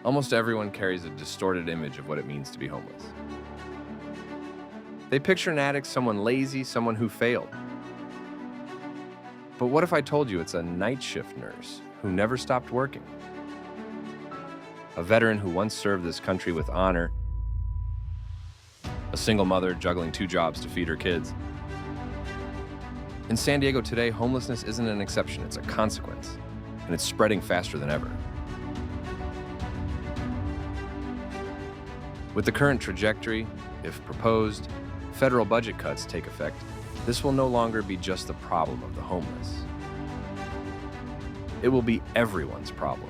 Almost everyone carries a distorted image of what it means to be homeless. They picture an addict, someone lazy, someone who failed. But what if I told you it's a night shift nurse who never stopped working? A veteran who once served this country with honor. A single mother juggling 2 jobs to feed her kids. In San Diego today, homelessness isn't an exception, it's a consequence, and it's spreading faster than ever. With the current trajectory, if proposed, federal budget cuts take effect, this will no longer be just the problem of the homeless. It will be everyone's problem.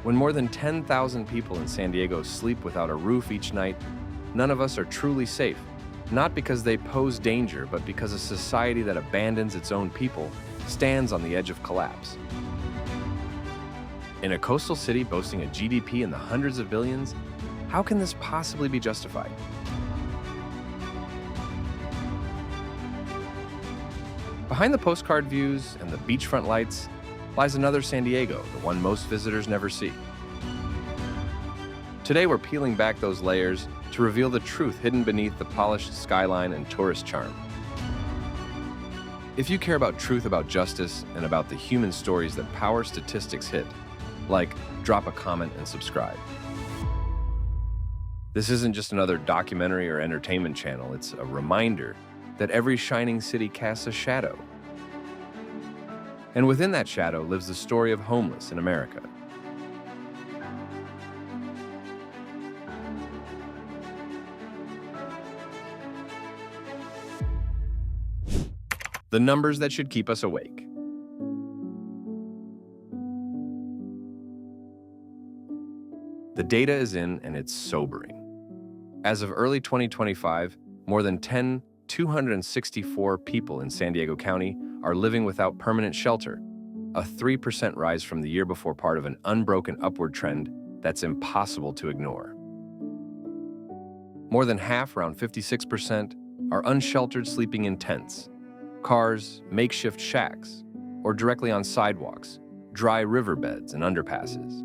When more than 10,000 people in San Diego sleep without a roof each night, none of us are truly safe, not because they pose danger, but because a society that abandons its own people stands on the edge of collapse. In a coastal city boasting a GDP in the hundreds of billions, how can this possibly be justified? Behind the postcard views and the beachfront lights lies another San Diego, the one most visitors never see. Today we're peeling back those layers to reveal the truth hidden beneath the polished skyline and tourist charm. If you care about truth, about justice, and about the human stories that power statistics hit, like, drop a comment and subscribe. This isn't just another documentary or entertainment channel, it's a reminder that every shining city casts a shadow. And within that shadow lives the story of homeless in America. The numbers that should keep us awake. The data is in, and it's sobering. As of early 2025, more than 264 people in San Diego County are living without permanent shelter, a 3% rise from the year before, part of an unbroken upward trend that's impossible to ignore. More than half, around 56%, are unsheltered, sleeping in tents, cars, makeshift shacks, or directly on sidewalks, dry riverbeds, and underpasses.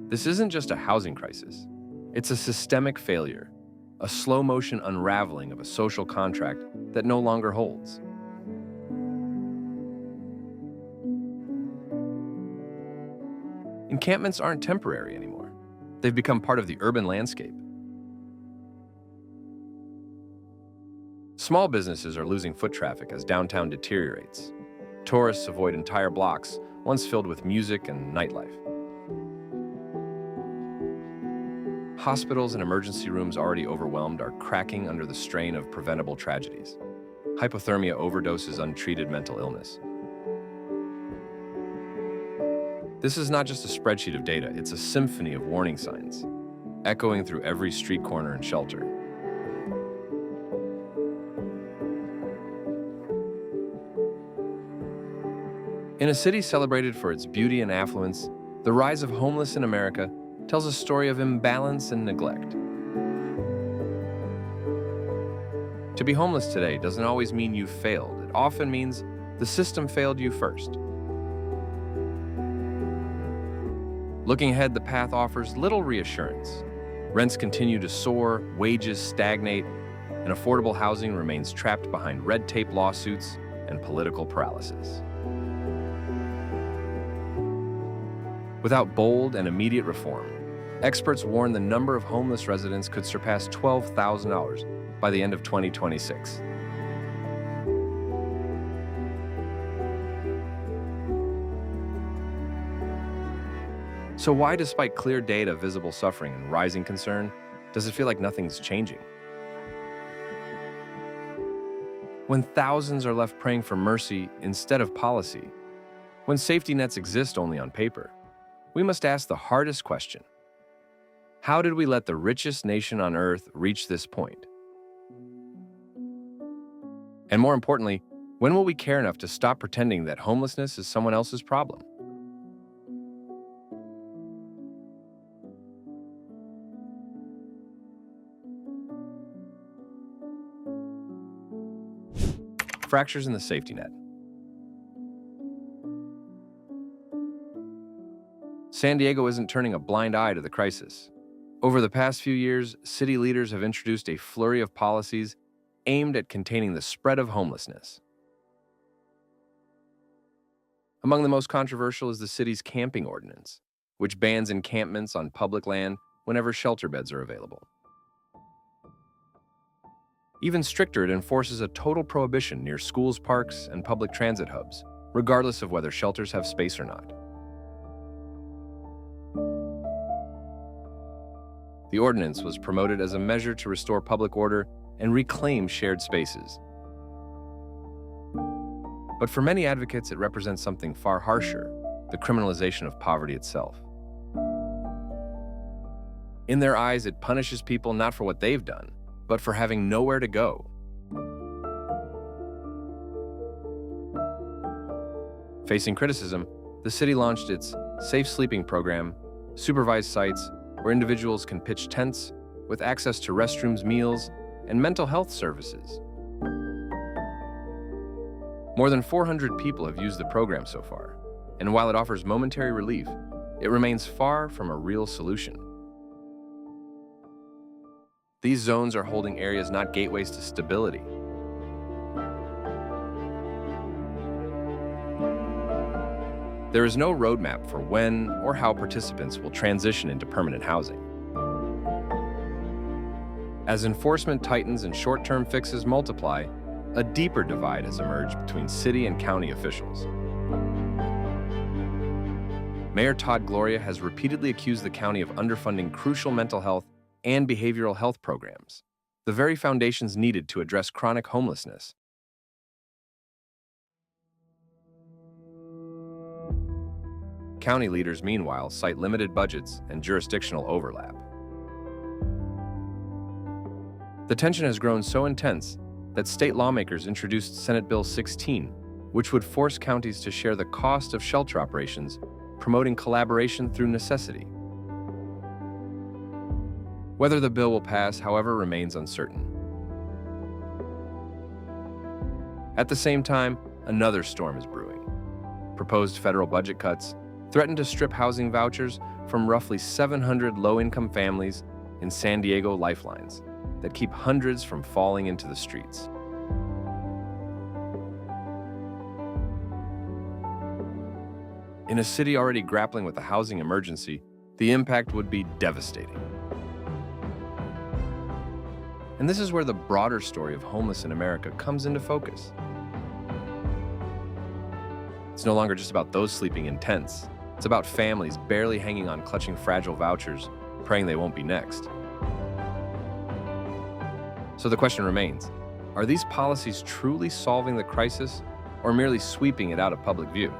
This isn't just a housing crisis. It's a systemic failure, a slow-motion unraveling of a social contract that no longer holds. Encampments aren't temporary anymore. They've become part of the urban landscape. Small businesses are losing foot traffic as downtown deteriorates. Tourists avoid entire blocks, once filled with music and nightlife. Hospitals and emergency rooms, already overwhelmed, are cracking under the strain of preventable tragedies. Hypothermia, overdoses, untreated mental illness. This is not just a spreadsheet of data, it's a symphony of warning signs, echoing through every street corner and shelter. In a city celebrated for its beauty and affluence, the rise of homeless in America tells a story of imbalance and neglect. To be homeless today doesn't always mean you failed. It often means the system failed you first. Looking ahead, the path offers little reassurance. Rents continue to soar, wages stagnate, and affordable housing remains trapped behind red tape lawsuits and political paralysis. Without bold and immediate reform, experts warn the number of homeless residents could surpass 12,000 by the end of 2026. So why, despite clear data, visible suffering, and rising concern, does it feel like nothing's changing? When thousands are left praying for mercy instead of policy, when safety nets exist only on paper, we must ask the hardest question. How did we let the richest nation on earth reach this point? And more importantly, when will we care enough to stop pretending that homelessness is someone else's problem? Fractures in the safety net. San Diego isn't turning a blind eye to the crisis. Over the past few years, city leaders have introduced a flurry of policies aimed at containing the spread of homelessness. Among the most controversial is the city's camping ordinance, which bans encampments on public land whenever shelter beds are available. Even stricter, it enforces a total prohibition near schools, parks, and public transit hubs, regardless of whether shelters have space or not. The ordinance was promoted as a measure to restore public order and reclaim shared spaces. But for many advocates, it represents something far harsher: the criminalization of poverty itself. In their eyes, it punishes people not for what they've done, but for having nowhere to go. Facing criticism, the city launched its Safe Sleeping program, supervised sites where individuals can pitch tents with access to restrooms, meals, and mental health services. More than 400 people have used the program so far, and while it offers momentary relief, it remains far from a real solution. These zones are holding areas, not gateways to stability. There is no roadmap for when or how participants will transition into permanent housing. As enforcement tightens and short-term fixes multiply, a deeper divide has emerged between city and county officials. Mayor Todd Gloria has repeatedly accused the county of underfunding crucial mental health and behavioral health programs, the very foundations needed to address chronic homelessness. County leaders, meanwhile, cite limited budgets and jurisdictional overlap. The tension has grown so intense that state lawmakers introduced Senate Bill 16, which would force counties to share the cost of shelter operations, promoting collaboration through necessity. Whether the bill will pass, however, remains uncertain. At the same time, another storm is brewing. Proposed federal budget cuts threaten to strip housing vouchers from roughly 700 low-income families in San Diego lifelines that keep hundreds from falling into the streets. In a city already grappling with a housing emergency, the impact would be devastating. And this is where the broader story of Homeless in America comes into focus. It's no longer just about those sleeping in tents. It's about families barely hanging on, clutching fragile vouchers, praying they won't be next. So the question remains, are these policies truly solving the crisis or merely sweeping it out of public view?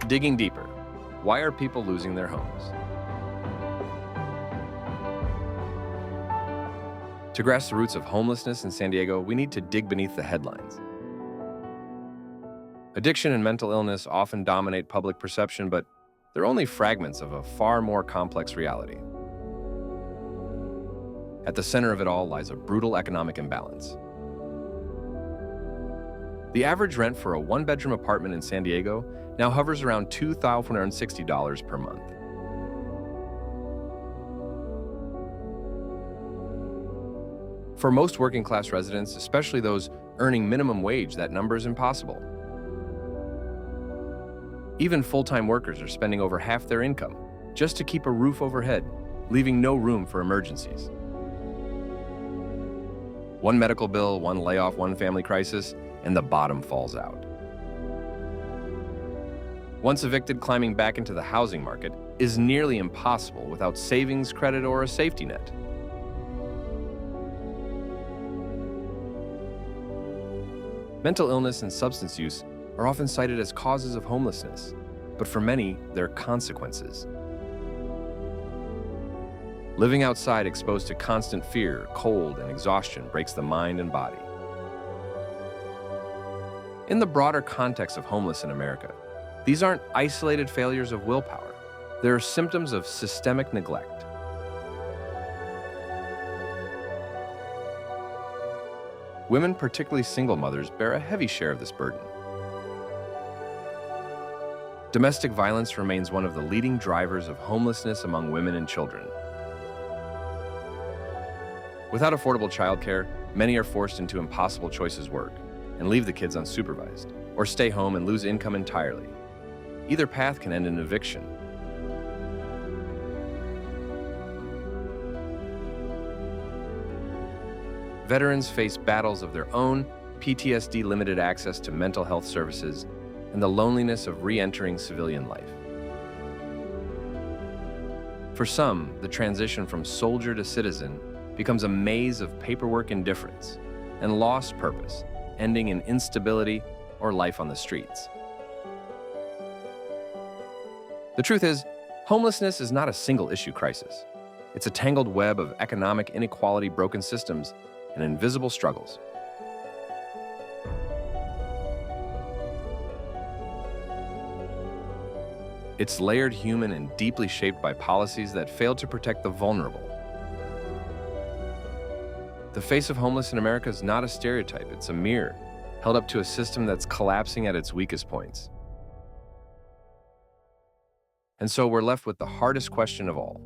Digging deeper, why are people losing their homes? To grasp the roots of homelessness in San Diego, we need to dig beneath the headlines. Addiction and mental illness often dominate public perception, but they're only fragments of a far more complex reality. At the center of it all lies a brutal economic imbalance. The average rent for a one-bedroom apartment in San Diego now hovers around $2,460 per month. For most working-class residents, especially those earning minimum wage, that number is impossible. Even full-time workers are spending over half their income just to keep a roof overhead, leaving no room for emergencies. One medical bill, one layoff, one family crisis, and the bottom falls out. Once evicted, climbing back into the housing market is nearly impossible without savings, credit, or a safety net. Mental illness and substance use are often cited as causes of homelessness, but for many, they're consequences. Living outside exposed to constant fear, cold, and exhaustion breaks the mind and body. In the broader context of Homeless in America, these aren't isolated failures of willpower. They're symptoms of systemic neglect. Women, particularly single mothers, bear a heavy share of this burden. Domestic violence remains one of the leading drivers of homelessness among women and children. Without affordable childcare, many are forced into impossible choices: work and leave the kids unsupervised, or stay home and lose income entirely. Either path can end in eviction. Veterans face battles of their own, PTSD, limited access to mental health services, and the loneliness of re-entering civilian life. For some, the transition from soldier to citizen becomes a maze of paperwork indifference and lost purpose, ending in instability or life on the streets. The truth is, homelessness is not a single-issue crisis. It's a tangled web of economic inequality, broken systems, and invisible struggles. It's layered, human, and deeply shaped by policies that fail to protect the vulnerable. The face of homeless in America is not a stereotype, it's a mirror held up to a system that's collapsing at its weakest points. And so we're left with the hardest question of all.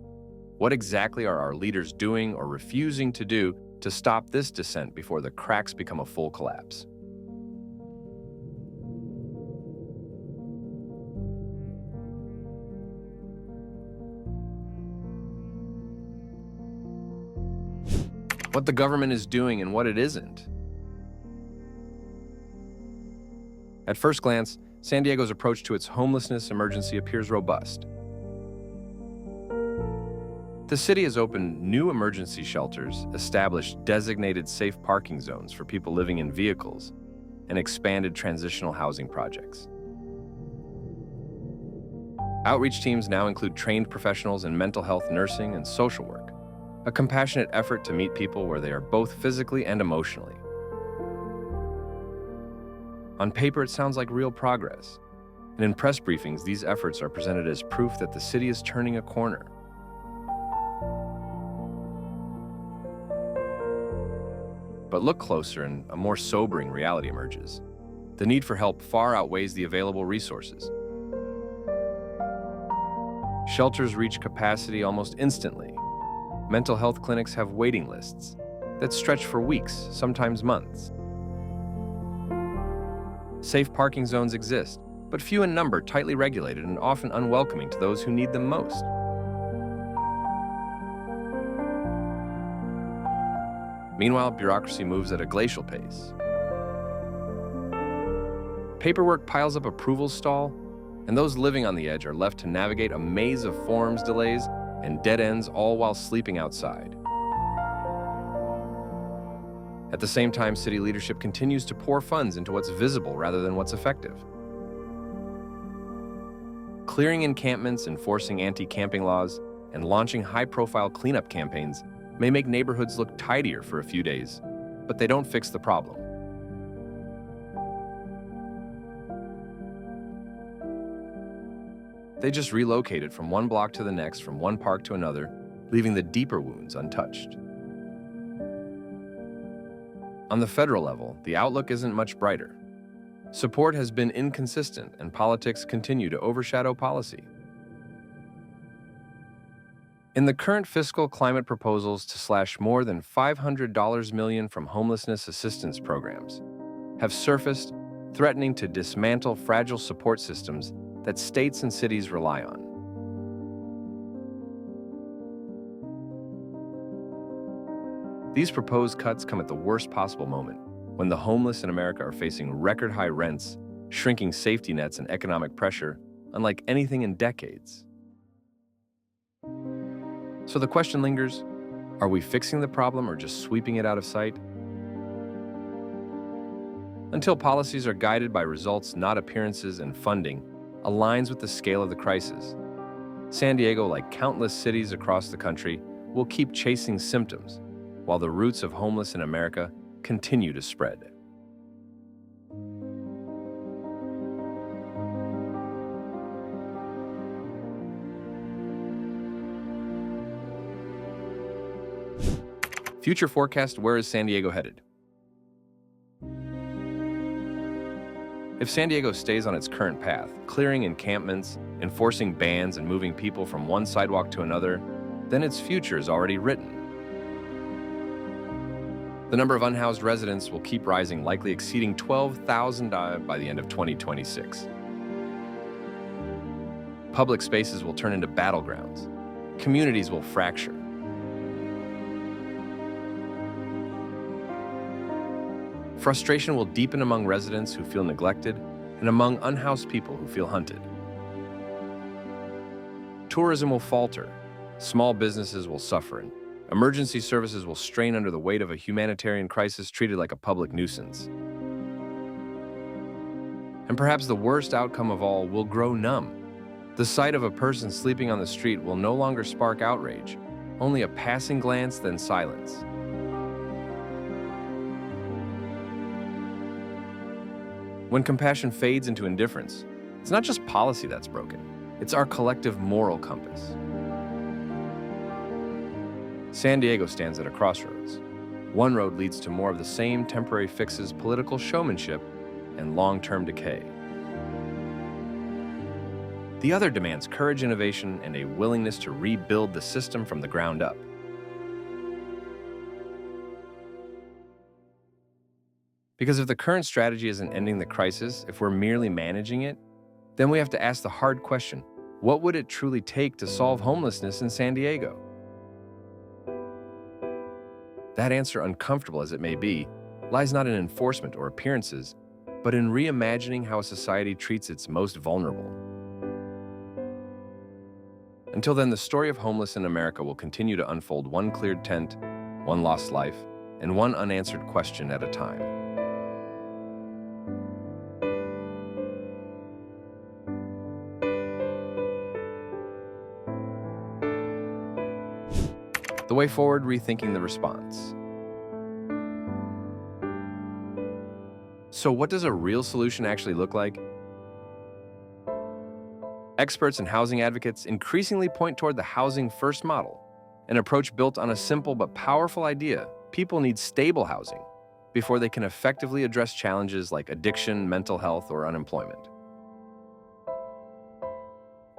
What exactly are our leaders doing or refusing to do to stop this descent before the cracks become a full collapse? What the government is doing and what it isn't. At first glance, San Diego's approach to its homelessness emergency appears robust. The city has opened new emergency shelters, established designated safe parking zones for people living in vehicles, and expanded transitional housing projects. Outreach teams now include trained professionals in mental health, nursing, and social work, a compassionate effort to meet people where they are both physically and emotionally. On paper, it sounds like real progress, and in press briefings, these efforts are presented as proof that the city is turning a corner. But look closer and a more sobering reality emerges. The need for help far outweighs the available resources. Shelters reach capacity almost instantly. Mental health clinics have waiting lists that stretch for weeks, sometimes months. Safe parking zones exist, but few in number, tightly regulated, and often unwelcoming to those who need them most. Meanwhile, bureaucracy moves at a glacial pace. Paperwork piles up approval stall, and those living on the edge are left to navigate a maze of forms, delays, and dead ends, all while sleeping outside. At the same time, city leadership continues to pour funds into what's visible rather than what's effective. Clearing encampments, enforcing anti-camping laws, and launching high-profile cleanup campaigns may make neighborhoods look tidier for a few days, but they don't fix the problem. They just relocate it from one block to the next, from one park to another, leaving the deeper wounds untouched. On the federal level, the outlook isn't much brighter. Support has been inconsistent, and politics continue to overshadow policy. In the current fiscal climate, proposals to slash more than $500 million from homelessness assistance programs have surfaced, threatening to dismantle fragile support systems that states and cities rely on. These proposed cuts come at the worst possible moment, when the homeless in America are facing record-high rents, shrinking safety nets, and economic pressure unlike anything in decades. So the question lingers, are we fixing the problem or just sweeping it out of sight? Until policies are guided by results, not appearances, and funding aligns with the scale of the crisis, San Diego, like countless cities across the country, will keep chasing symptoms while the roots of homeless in America continue to spread. Future forecast: where is San Diego headed? If San Diego stays on its current path, clearing encampments, enforcing bans, and moving people from one sidewalk to another, then its future is already written. The number of unhoused residents will keep rising, likely exceeding 12,000 by the end of 2026. Public spaces will turn into battlegrounds. Communities will fracture. Frustration will deepen among residents who feel neglected and among unhoused people who feel hunted. Tourism will falter. Small businesses will suffer, and emergency services will strain under the weight of a humanitarian crisis treated like a public nuisance. And perhaps the worst outcome of all will grow numb. The sight of a person sleeping on the street will no longer spark outrage, only a passing glance, then silence. When compassion fades into indifference, it's not just policy that's broken, it's our collective moral compass. San Diego stands at a crossroads. One road leads to more of the same temporary fixes, political showmanship, and long-term decay. The other demands courage, innovation, and a willingness to rebuild the system from the ground up. Because if the current strategy isn't ending the crisis, if we're merely managing it, then we have to ask the hard question, what would it truly take to solve homelessness in San Diego? That answer, uncomfortable as it may be, lies not in enforcement or appearances, but in reimagining how a society treats its most vulnerable. Until then, the story of homeless in America will continue to unfold one cleared tent, one lost life, and one unanswered question at a time. The way forward, rethinking the response. So what does a real solution actually look like? Experts and housing advocates increasingly point toward the housing first model, an approach built on a simple but powerful idea: people need stable housing before they can effectively address challenges like addiction, mental health, or unemployment.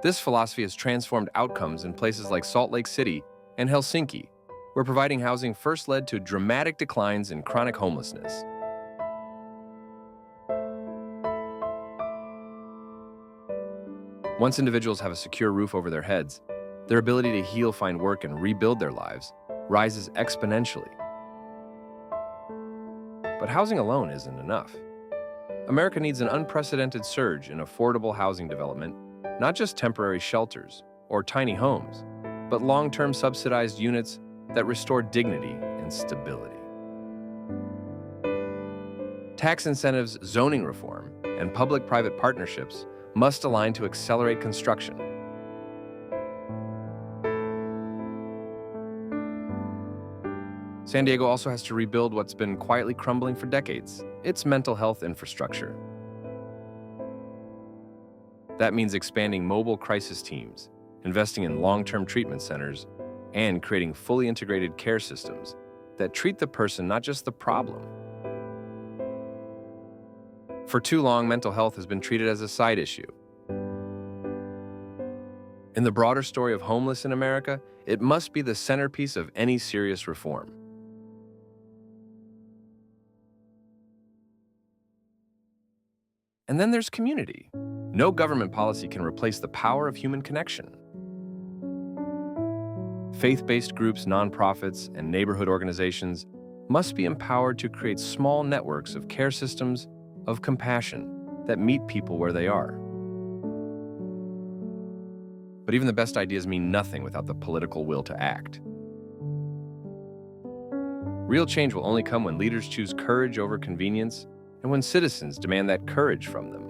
This philosophy has transformed outcomes in places like Salt Lake City and Helsinki, where providing housing first led to dramatic declines in chronic homelessness. Once individuals have a secure roof over their heads, their ability to heal, find work, and rebuild their lives rises exponentially. But housing alone isn't enough. America needs an unprecedented surge in affordable housing development, not just temporary shelters or tiny homes, but long-term subsidized units that restore dignity and stability. Tax incentives, zoning reform, and public-private partnerships must align to accelerate construction. San Diego also has to rebuild what's been quietly crumbling for decades: its mental health infrastructure. That means expanding mobile crisis teams, investing in long-term treatment centers, and creating fully integrated care systems that treat the person, not just the problem. For too long, mental health has been treated as a side issue. In the broader story of homeless in America, it must be the centerpiece of any serious reform. And then there's community. No government policy can replace the power of human connection. Faith-based groups, nonprofits, and neighborhood organizations must be empowered to create small networks of care systems of compassion that meet people where they are. But even the best ideas mean nothing without the political will to act. Real change will only come when leaders choose courage over convenience and when citizens demand that courage from them.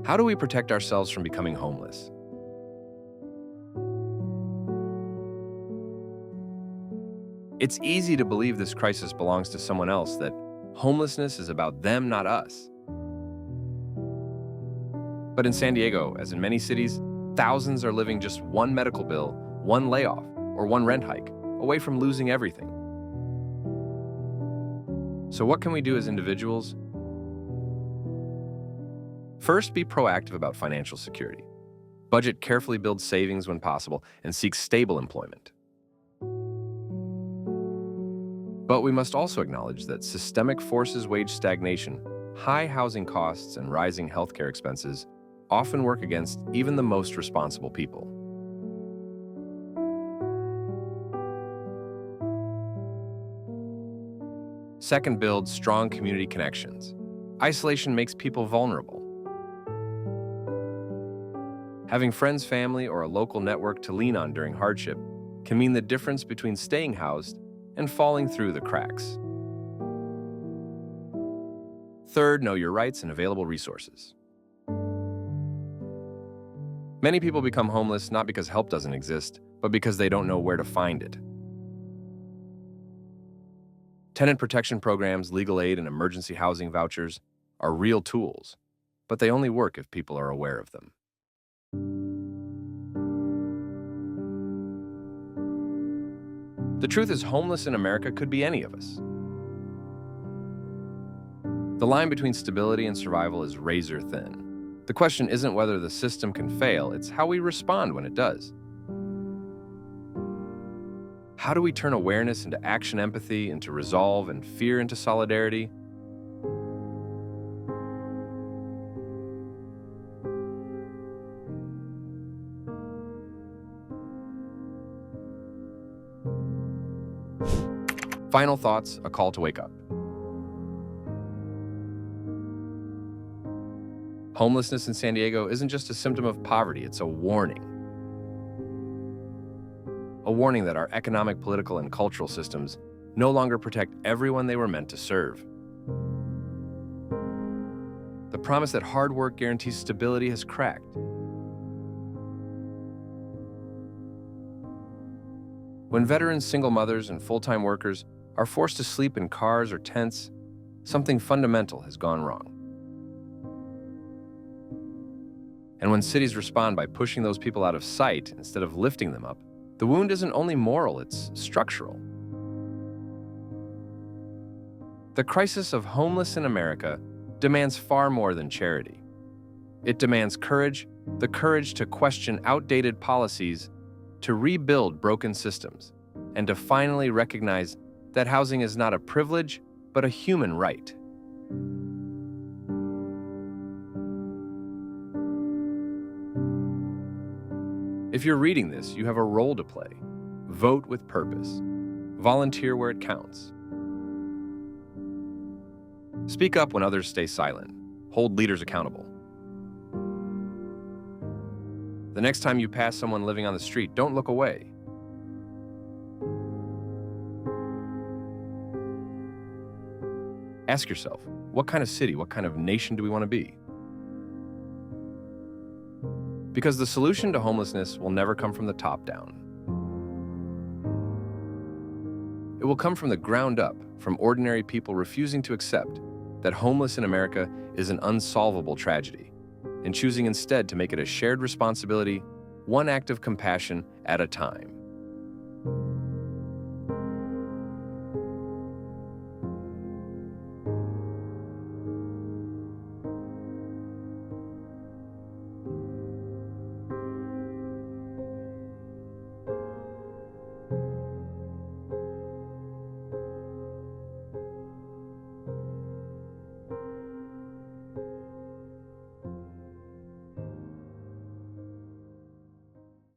How do we protect ourselves from becoming homeless? It's easy to believe this crisis belongs to someone else, that homelessness is about them, not us. But in San Diego, as in many cities, Thousands are living just one medical bill, one layoff, or one rent hike away from losing everything. So what can we do as individuals? First, be proactive about financial security. Budget carefully, build savings when possible, and seek stable employment. But we must also acknowledge that systemic forces, wage stagnation, high housing costs, and rising healthcare expenses often work against even the most responsible people. Second, build strong community connections. Isolation makes people vulnerable. Having friends, family, or a local network to lean on during hardship can mean the difference between staying housed and falling through the cracks. Third, know your rights and available resources. Many people become homeless not because help doesn't exist, but because they don't know where to find it. Tenant protection programs, legal aid, and emergency housing vouchers are real tools, but they only work if people are aware of them. The truth is, homeless in America could be any of us. The line between stability and survival is razor thin. The question isn't whether the system can fail, it's how we respond when it does. How do we turn awareness into action, empathy into resolve, and fear into solidarity? Final thoughts, a call to wake up. Homelessness in San Diego isn't just a symptom of poverty, it's a warning. A warning that our economic, political, and cultural systems no longer protect everyone they were meant to serve. The promise that hard work guarantees stability has cracked. When veterans, single mothers, and full-time workers are forced to sleep in cars or tents, something fundamental has gone wrong. And when cities respond by pushing those people out of sight instead of lifting them up, the wound isn't only moral, it's structural. The crisis of homeless in America demands far more than charity. It demands courage, the courage to question outdated policies, to rebuild broken systems, and to finally recognize that housing is not a privilege, but a human right. If you're reading this, you have a role to play. Vote with purpose. Volunteer where it counts. Speak up when others stay silent. Hold leaders accountable. The next time you pass someone living on the street, don't look away. Ask yourself, what kind of city, what kind of nation do we want to be? Because the solution to homelessness will never come from the top down. It will come from the ground up, from ordinary people refusing to accept that homeless in America is an unsolvable tragedy, and choosing instead to make it a shared responsibility, one act of compassion at a time.